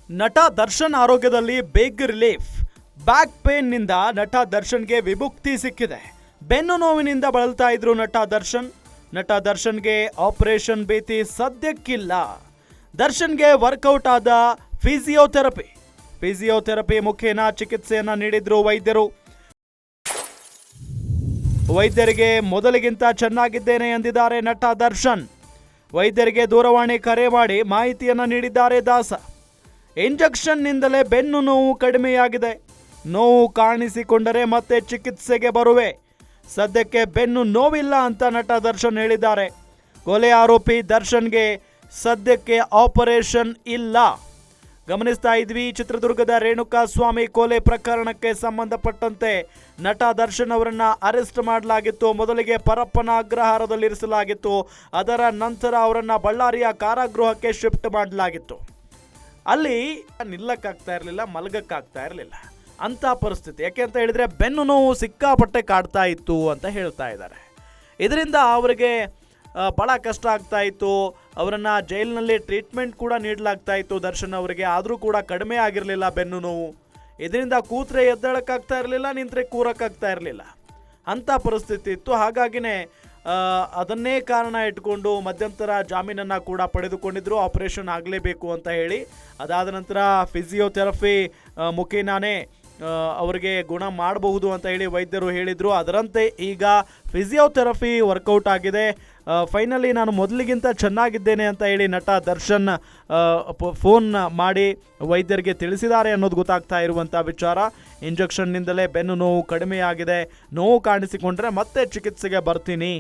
ನಟ ದರ್ಶನ್ ಆರೋಗ್ಯದಲ್ಲಿ big relief. Back pain ನಿಂದ ನಟ ದರ್ಶನ್ಗೆ ವಿಮುಕ್ತಿ ಸಿಕ್ಕಿದೆ. ಬೆನ್ನು ನೋವಿನಿಂದ ಬಳಲ್ತಾ ಇದ್ರು ನಟ ದರ್ಶನ್ಗೆ ಆಪರೇಷನ್ ಭೀತಿ ಸದ್ಯಕ್ಕಿಲ್ಲ. ದರ್ಶನ್ಗೆ ವರ್ಕೌಟ್ ಆದ ಫಿಸಿಯೋಥೆರಪಿ ಮುಖೇನ ಚಿಕಿತ್ಸೆಯನ್ನ ನೀಡಿದ್ರು ವೈದ್ಯರಿಗೆ ಮೊದಲಿಗಿಂತ ಚೆನ್ನಾಗಿದ್ದೇನೆ ಎಂದಿದ್ದಾರೆ ನಟ ದರ್ಶನ್. ವೈದ್ಯರಿಗೆ ದೂರವಾಣಿ ಕರೆ ಮಾಡಿ ಮಾಹಿತಿಯನ್ನ ನೀಡಿದ್ದಾರೆ ದಾಸ. ಇಂಜೆಕ್ಷನ್ನಿಂದಲೇ ಬೆನ್ನು ನೋವು ಕಡಿಮೆಯಾಗಿದೆ. ನೋವು ಕಾಣಿಸಿಕೊಂಡರೆ ಮತ್ತೆ ಚಿಕಿತ್ಸೆಗೆ ಬರುವೆ. ಸದ್ಯಕ್ಕೆ ಬೆನ್ನು ನೋವಿಲ್ಲ ಅಂತ ನಟ ದರ್ಶನ್ ಹೇಳಿದ್ದಾರೆ. ಕೊಲೆ ಆರೋಪಿ ದರ್ಶನ್ಗೆ ಸದ್ಯಕ್ಕೆ ಆಪರೇಷನ್ ಇಲ್ಲ. ಗಮನಿಸ್ತಾ ಇದ್ವಿ, ಚಿತ್ರದುರ್ಗದ ರೇಣುಕಾ ಸ್ವಾಮಿ ಕೊಲೆ ಪ್ರಕರಣಕ್ಕೆ ಸಂಬಂಧಪಟ್ಟಂತೆ ನಟ ದರ್ಶನ್ ಅವರನ್ನ ಅರೆಸ್ಟ್ ಮಾಡಲಾಗಿತ್ತು. ಮೊದಲಿಗೆ ಪರಪ್ಪನ ಅಗ್ರಹಾರದಲ್ಲಿರಿಸಲಾಗಿತ್ತು. ಅದರ ನಂತರ ಅವರನ್ನ ಬಳ್ಳಾರಿಯ ಕಾರಾಗೃಹಕ್ಕೆ ಶಿಫ್ಟ್ ಮಾಡಲಾಗಿತ್ತು. ಅಲ್ಲಿ ನಿಲ್ಲಕ್ಕಾಗ್ತಾ ಇರಲಿಲ್ಲ, ಮಲಗಕ್ಕಾಗ್ತಾ ಇರಲಿಲ್ಲ ಅಂತ ಪರಿಸ್ಥಿತಿ. ಯಾಕೆ ಅಂತ ಹೇಳಿದ್ರೆ ಬೆನ್ನು ನೋವು ಸಿಕ್ಕಾಪಟ್ಟೆ ಕಾಡ್ತಾ ಇತ್ತು ಅಂತ ಹೇಳ್ತಾ ಇದ್ದಾರೆ. ಇದರಿಂದ ಅವರಿಗೆ ಭಾಳ ಕಷ್ಟ ಆಗ್ತಾ ಇತ್ತು. ಅವರನ್ನು ಜೈಲಿನಲ್ಲಿ ಟ್ರೀಟ್ಮೆಂಟ್ ಕೂಡ ನೀಡಲಾಗ್ತಾ ಇತ್ತು ದರ್ಶನ್ ಅವರಿಗೆ. ಆದರೂ ಕೂಡ ಕಡಿಮೆ ಆಗಿರಲಿಲ್ಲ ಬೆನ್ನು ನೋವು. ಇದರಿಂದ ಕೂತ್ರೆ ಎದ್ದೇಳಕ್ಕಾಗ್ತಾ ಇರಲಿಲ್ಲ, ನಿಂತರೆ ಕೂರಕ್ಕಾಗ್ತಾ ಇರಲಿಲ್ಲ ಅಂಥ ಪರಿಸ್ಥಿತಿ ಇತ್ತು. ಹಾಗಾಗಿನೇ ಅದನ್ನೇ ಕಾರಣ ಇಟ್ಕೊಂಡು ಮಧ್ಯಂತರ ಜಾಮೀನನ್ನು ಕೂಡ ಪಡೆದುಕೊಂಡಿದ್ರು, ಆಪರೇಷನ್ ಆಗಲೇಬೇಕು ಅಂತ ಹೇಳಿ. ಅದಾದ ನಂತರ ಫಿಸಿಯೋಥೆರಪಿ ಮುಖೇನಾನೇ ಅವರಿಗೆ ಗುಣ ಮಾಡಬಹುದು ಅಂತ ಹೇಳಿ ವೈದ್ಯರು ಹೇಳಿದರು. ಅದರಂತೆ ಈಗ ಫಿಸಿಯೋಥೆರಪಿ ವರ್ಕೌಟ್ ಆಗಿದೆ. ಫೈನಲಿ ನಾನು ಮೊದಲಿಗಿಂತ ಚೆನ್ನಾಗಿದ್ದೇನೆ ಅಂತ ಹೇಳಿ ನಟ ದರ್ಶನ್ ಫೋನ್ ಮಾಡಿ ವೈದ್ಯರಿಗೆ ತಿಳಿಸಿದ್ದಾರೆ ಅನ್ನೋದು ಗೊತ್ತಾಗ್ತಾ ಇರುವಂಥ ವಿಚಾರ. ಇಂಜೆಕ್ಷನ್ನಿಂದಲೇ ಬೆನ್ನು ನೋವು ಕಡಿಮೆಯಾಗಿದೆ. ನೋವು ಕಾಣಿಸಿಕೊಂಡ್ರೆ ಮತ್ತೆ ಚಿಕಿತ್ಸೆಗೆ ಬರ್ತೀನಿ.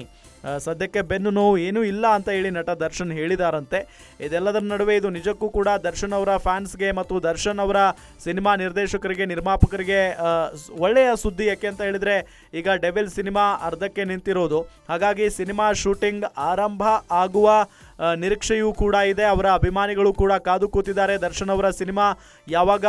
ಸದ್ಯಕ್ಕೆ ಬೆನ್ನು ನೋವು ಏನೂ ಇಲ್ಲ ಅಂತ ಹೇಳಿ ನಟ ದರ್ಶನ್ ಹೇಳಿದಾರಂತೆ. ಇದೆಲ್ಲದರ ನಡುವೆ ಇದು ನಿಜಕ್ಕೂ ಕೂಡ ದರ್ಶನ್ ಅವರ ಫ್ಯಾನ್ಸ್ಗೆ ಮತ್ತು ದರ್ಶನ್ ಅವರ ಸಿನಿಮಾ ನಿರ್ದೇಶಕರಿಗೆ, ನಿರ್ಮಾಪಕರಿಗೆ ಒಳ್ಳೆಯ ಸುದ್ದಿ. ಯಾಕೆ ಅಂತ ಹೇಳಿದರೆ ಈಗ ಡೆವಿಲ್ ಸಿನಿಮಾ ಅರ್ಧಕ್ಕೆ ನಿಂತಿರೋದು. ಹಾಗಾಗಿ ಸಿನಿಮಾ ಶೂಟಿಂಗ್ ಆರಂಭ ಆಗುವ ನಿರೀಕ್ಷೆಯೂ ಕೂಡ ಇದೆ. ಅವರ ಅಭಿಮಾನಿಗಳು ಕೂಡ ಕಾದು ಕೂತಿದ್ದಾರೆ ದರ್ಶನ್ ಅವರ ಸಿನಿಮಾ ಯಾವಾಗ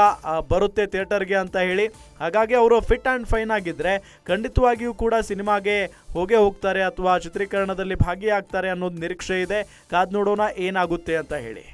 ಬರುತ್ತೆ ಥಿಯೇಟರ್ಗೆ ಅಂತ ಹೇಳಿ. ಹಾಗಾಗಿ ಅವರು ಫಿಟ್ ಆ್ಯಂಡ್ ಫೈನ್ ಆಗಿದ್ದರೆ ಖಂಡಿತವಾಗಿಯೂ ಕೂಡ ಸಿನಿಮಾಗೆ ಹೋಗ್ತಾರೆ ಅಥವಾ ಚಿತ್ರೀಕರಣದಲ್ಲಿ ಭಾಗಿಯಾಗ್ತಾರೆ ಅನ್ನೋದು ನಿರೀಕ್ಷೆ ಇದೆ. ಕಾದು ನೋಡೋಣ ಏನಾಗುತ್ತೆ ಅಂತ ಹೇಳಿ.